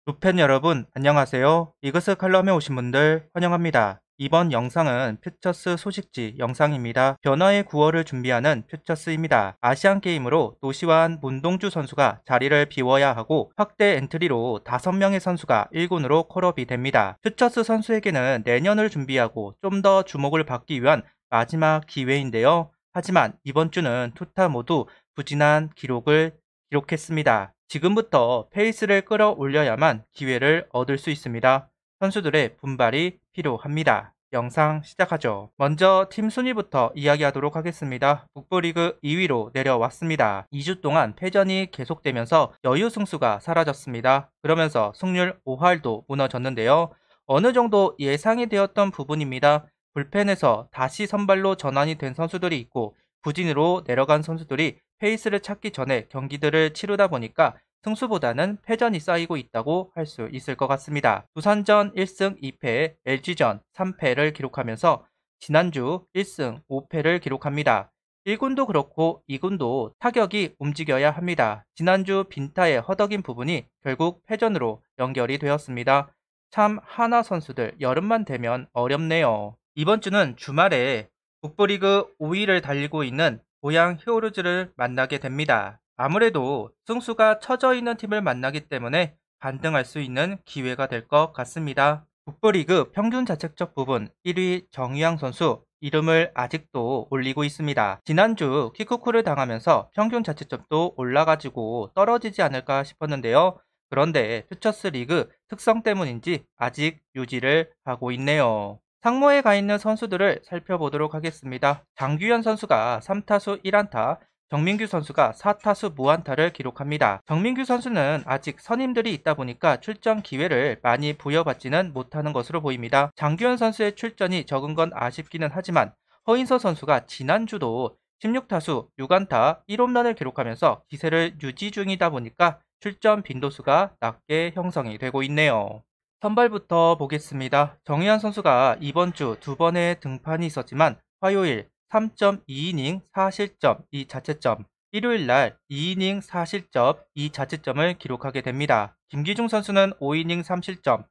루팬 여러분 안녕하세요. 이그스 칼럼에 오신 분들 환영합니다. 이번 영상은 퓨처스 소식지 영상입니다. 변화의 9월을 준비하는 퓨처스입니다. 아시안게임으로 노시환, 문동주 선수가 자리를 비워야 하고 확대 엔트리로 5명의 선수가 1군으로 콜업이 됩니다. 퓨처스 선수에게는 내년을 준비하고 좀 더 주목을 받기 위한 마지막 기회인데요. 하지만 이번 주는 투타 모두 부진한 기록을 기록했습니다. 지금부터 페이스를 끌어올려야만 기회를 얻을 수 있습니다. 선수들의 분발이 필요합니다. 영상 시작하죠. 먼저 팀 순위부터 이야기하도록 하겠습니다. 북부리그 2위로 내려왔습니다. 2주 동안 패전이 계속되면서 여유 승수가 사라졌습니다. 그러면서 승률 5할도 무너졌는데요. 어느 정도 예상이 되었던 부분입니다. 불펜에서 다시 선발로 전환이 된 선수들이 있고 부진으로 내려간 선수들이 페이스를 찾기 전에 경기들을 치르다 보니까 승수보다는 패전이 쌓이고 있다고 할 수 있을 것 같습니다. 두산전 1승 2패, LG전 3패를 기록하면서 지난주 1승 5패를 기록합니다. 1군도 그렇고 2군도 타격이 움직여야 합니다. 지난주 빈타의 허덕인 부분이 결국 패전으로 연결이 되었습니다. 참 하나 선수들 여름만 되면 어렵네요. 이번 주는 주말에 북부리그 5위를 달리고 있는 고양 히어로즈를 만나게 됩니다. 아무래도 승수가 처져 있는 팀을 만나기 때문에 반등할 수 있는 기회가 될 것 같습니다. 북부리그 평균 자책점 부분 1위 정유양 선수 이름을 아직도 올리고 있습니다. 지난주 키쿠쿠를 당하면서 평균 자책점도 올라가지고 떨어지지 않을까 싶었는데요. 그런데 퓨처스 리그 특성 때문인지 아직 유지를 하고 있네요. 상무에 가 있는 선수들을 살펴보도록 하겠습니다. 장규현 선수가 3타수 1안타, 정민규 선수가 4타수 무안타를 기록합니다. 정민규 선수는 아직 선임들이 있다 보니까 출전 기회를 많이 부여받지는 못하는 것으로 보입니다. 장규현 선수의 출전이 적은 건 아쉽기는 하지만 허인서 선수가 지난주도 16타수 6안타 1홈런을 기록하면서 기세를 유지 중이다 보니까 출전 빈도수가 낮게 형성이 되고 있네요. 선발부터 보겠습니다. 정희환 선수가 이번 주 2번의 등판이 있었지만 화요일 3.2이닝 4실점 2자책점, 일요일날 2이닝 4실점 2자책점을 기록하게 됩니다. 김기중 선수는 5이닝 3실점,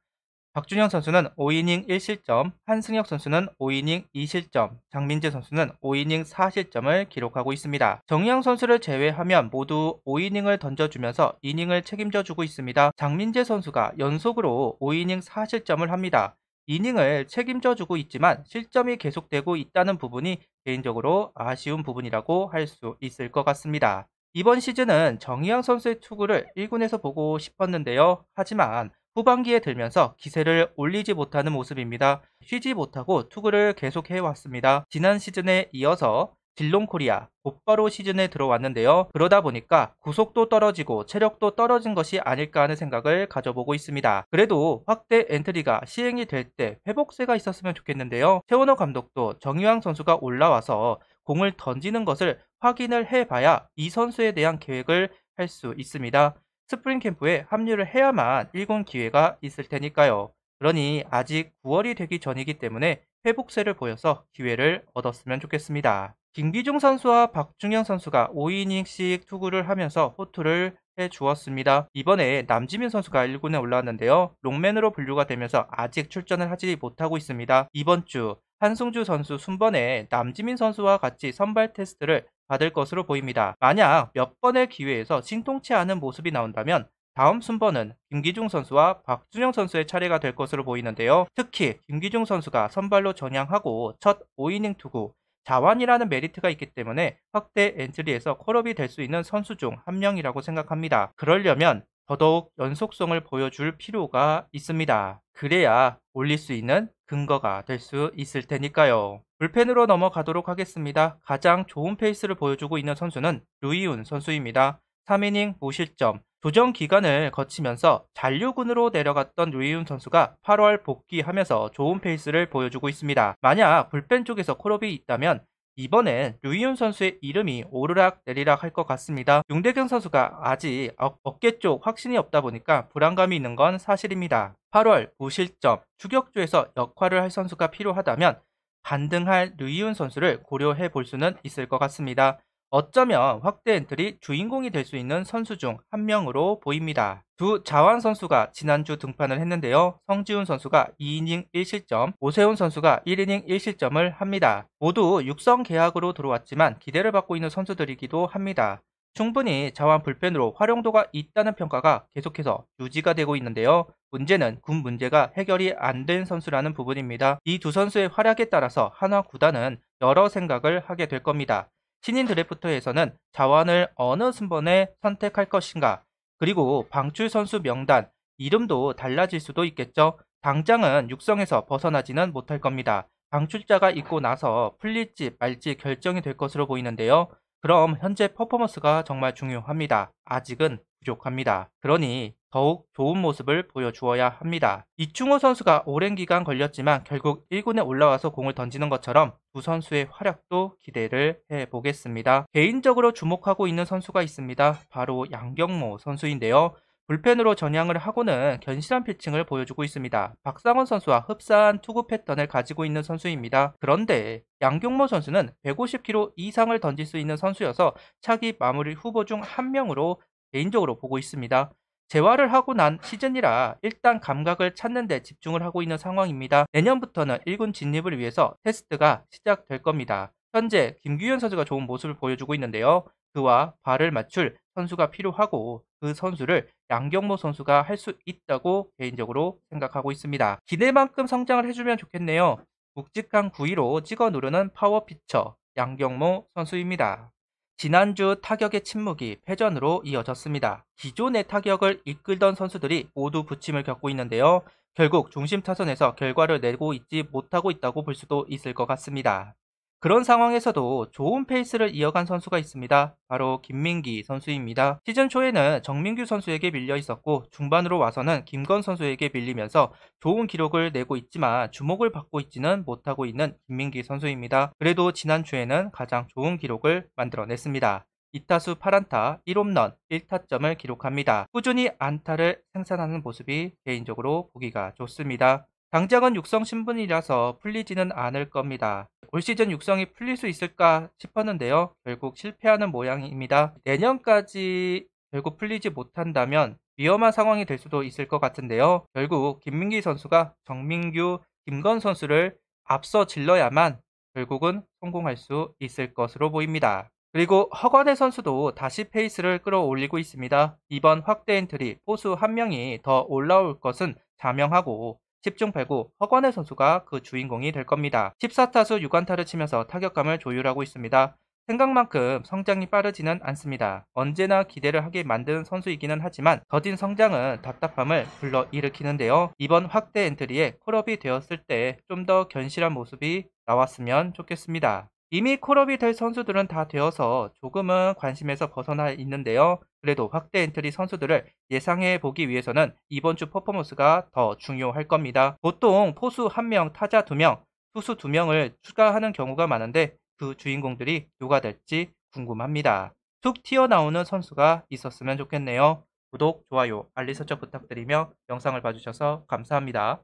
박준영 선수는 5이닝 1실점, 한승혁 선수는 5이닝 2실점, 장민재 선수는 5이닝 4실점을 기록하고 있습니다. 정희영 선수를 제외하면 모두 5이닝을 던져주면서 이닝을 책임져주고 있습니다. 장민재 선수가 연속으로 5이닝 4실점을 합니다. 이닝을 책임져주고 있지만 실점이 계속되고 있다는 부분이 개인적으로 아쉬운 부분이라고 할 수 있을 것 같습니다. 이번 시즌은 정희영 선수의 투구를 1군에서 보고 싶었는데요. 하지만 후반기에 들면서 기세를 올리지 못하는 모습입니다. 쉬지 못하고 투구를 계속해 왔습니다. 지난 시즌에 이어서 딜롱코리아 곧바로 시즌에 들어왔는데요. 그러다 보니까 구속도 떨어지고 체력도 떨어진 것이 아닐까 하는 생각을 가져보고 있습니다. 그래도 확대 엔트리가 시행이 될 때 회복세가 있었으면 좋겠는데요. 최원호 감독도 정유황 선수가 올라와서 공을 던지는 것을 확인을 해봐야 이 선수에 대한 계획을 할 수 있습니다. 스프링 캠프에 합류를 해야만 1군 기회가 있을 테니까요. 그러니 아직 9월이 되기 전이기 때문에 회복세를 보여서 기회를 얻었으면 좋겠습니다. 김기중 선수와 박중영 선수가 5이닝씩 투구를 하면서 호투를 해주었습니다. 이번에 남지민 선수가 1군에 올라왔는데요. 롱맨으로 분류가 되면서 아직 출전을 하지 못하고 있습니다. 이번 주 한승주 선수 순번에 남지민 선수와 같이 선발 테스트를 받을 것으로 보입니다. 만약 몇 번의 기회에서 신통치 않은 모습이 나온다면 다음 순번은 김기중 선수와 박준영 선수의 차례가 될 것으로 보이는데요. 특히 김기중 선수가 선발로 전향하고 첫 5이닝 투구 자완이라는 메리트가 있기 때문에 확대 엔트리에서 콜업이 될 수 있는 선수 중 한 명이라고 생각합니다. 그러려면 더더욱 연속성을 보여줄 필요가 있습니다. 그래야 올릴 수 있는 근거가 될 수 있을 테니까요. 불펜으로 넘어가도록 하겠습니다. 가장 좋은 페이스를 보여주고 있는 선수는 류이훈 선수입니다. 3이닝 무실점, 조정 기간을 거치면서 잔류군으로 내려갔던 류이훈 선수가 8월 복귀하면서 좋은 페이스를 보여주고 있습니다. 만약 불펜 쪽에서 콜업이 있다면 이번엔 류이훈 선수의 이름이 오르락 내리락 할 것 같습니다. 윤대경 선수가 아직 어깨 쪽 확신이 없다 보니까 불안감이 있는 건 사실입니다. 8월 무실점, 추격조에서 역할을 할 선수가 필요하다면 반등할 류이훈 선수를 고려해 볼 수는 있을 것 같습니다. 어쩌면 확대 엔트리 주인공이 될 수 있는 선수 중 한 명으로 보입니다. 두 자완 선수가 지난주 등판을 했는데요. 성지훈 선수가 2이닝 1실점, 오세훈 선수가 1이닝 1실점을 합니다. 모두 육성 계약으로 들어왔지만 기대를 받고 있는 선수들이기도 합니다. 충분히 자완 불펜으로 활용도가 있다는 평가가 계속해서 유지가 되고 있는데요. 문제는 군 문제가 해결이 안 된 선수라는 부분입니다. 이 두 선수의 활약에 따라서 한화 구단은 여러 생각을 하게 될 겁니다. 신인 드래프터에서는 자완을 어느 순번에 선택할 것인가, 그리고 방출 선수 명단, 이름도 달라질 수도 있겠죠. 당장은 육성에서 벗어나지는 못할 겁니다. 방출자가 있고 나서 풀릴지 말지 결정이 될 것으로 보이는데요. 그럼 현재 퍼포먼스가 정말 중요합니다. 아직은 부족합니다. 그러니 더욱 좋은 모습을 보여주어야 합니다. 이충호 선수가 오랜 기간 걸렸지만 결국 1군에 올라와서 공을 던지는 것처럼 두 선수의 활약도 기대를 해보겠습니다. 개인적으로 주목하고 있는 선수가 있습니다. 바로 양경모 선수인데요. 불펜으로 전향을 하고는 견실한 피칭을 보여주고 있습니다. 박상원 선수와 흡사한 투구 패턴을 가지고 있는 선수입니다. 그런데 양경모 선수는 150km 이상을 던질 수 있는 선수여서 차기 마무리 후보 중 한 명으로 개인적으로 보고 있습니다. 재활을 하고 난 시즌이라 일단 감각을 찾는 데 집중을 하고 있는 상황입니다. 내년부터는 1군 진입을 위해서 테스트가 시작될 겁니다. 현재 김규현 선수가 좋은 모습을 보여주고 있는데요. 그와 발을 맞출 선수가 필요하고 그 선수를 양경모 선수가 할 수 있다고 개인적으로 생각하고 있습니다. 기대만큼 성장을 해주면 좋겠네요. 묵직한 구위로 찍어 누르는 파워 피처 양경모 선수입니다. 지난주 타격의 침묵이 패전으로 이어졌습니다. 기존의 타격을 이끌던 선수들이 모두 부침을 겪고 있는데요. 결국 중심 타선에서 결과를 내고 있지 못하고 있다고 볼 수도 있을 것 같습니다. 그런 상황에서도 좋은 페이스를 이어간 선수가 있습니다. 바로 김민기 선수입니다. 시즌 초에는 정민규 선수에게 밀려 있었고 중반으로 와서는 김건 선수에게 밀리면서 좋은 기록을 내고 있지만 주목을 받고 있지는 못하고 있는 김민기 선수입니다. 그래도 지난주에는 가장 좋은 기록을 만들어냈습니다. 2타수 8안타 1홈런 1타점을 기록합니다. 꾸준히 안타를 생산하는 모습이 개인적으로 보기가 좋습니다. 당장은 육성 신분이라서 풀리지는 않을 겁니다. 올 시즌 육성이 풀릴 수 있을까 싶었는데요. 결국 실패하는 모양입니다. 내년까지 결국 풀리지 못한다면 위험한 상황이 될 수도 있을 것 같은데요. 결국 김민기 선수가 정민규, 김건 선수를 앞서 질러야만 결국은 성공할 수 있을 것으로 보입니다. 그리고 허건의 선수도 다시 페이스를 끌어올리고 있습니다. 이번 확대 엔트리 포수 한 명이 더 올라올 것은 자명하고 10중 8구 허건의 선수가 그 주인공이 될 겁니다. 14타수 6안타를 치면서 타격감을 조율하고 있습니다. 생각만큼 성장이 빠르지는 않습니다. 언제나 기대를 하게 만드는 선수이기는 하지만 더딘 성장은 답답함을 불러일으키는데요. 이번 확대 엔트리에 콜업이 되었을 때 좀 더 견실한 모습이 나왔으면 좋겠습니다. 이미 콜업이 될 선수들은 다 되어서 조금은 관심에서 벗어나 있는데요. 그래도 확대 엔트리 선수들을 예상해 보기 위해서는 이번 주 퍼포먼스가 더 중요할 겁니다. 보통 포수 1명, 타자 2명, 투수 2명을 추가하는 경우가 많은데 그 주인공들이 누가 될지 궁금합니다. 툭 튀어나오는 선수가 있었으면 좋겠네요. 구독, 좋아요, 알림 설정 부탁드리며 영상을 봐주셔서 감사합니다.